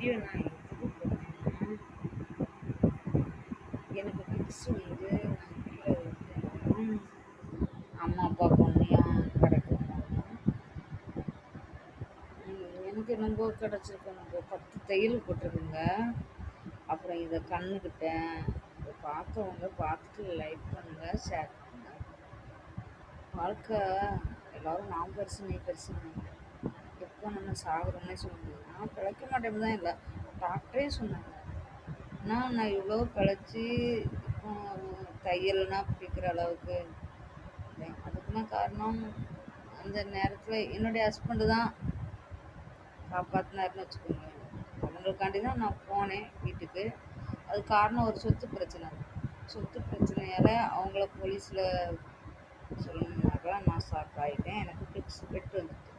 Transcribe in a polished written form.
Video நான் எதுக்கு போட்டேன்னா, எனக்கு கிட்ஸ் வந்து நான் கீழே விட்டேன். அம்மா அப்பா பொண்ணையும் கடைக்கு போனோம். எனக்கு என்னமோ கிடச்சிருக்கு, நம்ம 10 தையல் போட்டிருக்குங்க. அப்புறம் இதை கண்ணுக்கிட்டேன். இதை பார்த்தவங்க பார்த்துட்டு லைக் பண்ணுங்கள், ஷேர் பண்ணுங்கள். வாழ்க்கை எல்லோரும் நான் பெருசு நீ பெருசுன்னு எப்போ நம்ம சாகுறோம்னே சொல்லுங்க. நான் பிழைக்க மாட்டேன்னு தான் இல்லை, டாக்டரே சொன்னாங்க. நான் இவ்வளோ பிழைச்சி இப்போ தையல்னா பிடிக்கிற அளவுக்கு அதுக்குன்னா காரணம் அந்த நேரத்தில் என்னுடைய ஹஸ்பண்டு தான் காப்பாற்றினாருன்னு வச்சுக்கோங்க. அவங்களுக்காண்டி தான் நான் போனேன் வீட்டுக்கு. அது காரணம் ஒரு சொத்து பிரச்சனை. சொத்து பிரச்சனையால் அவங்கள போலீஸில் சொல்லணுன்னாக்கா நான் ஷாக் ஆகிட்டேன். எனக்கு பெட்டு வந்துட்டு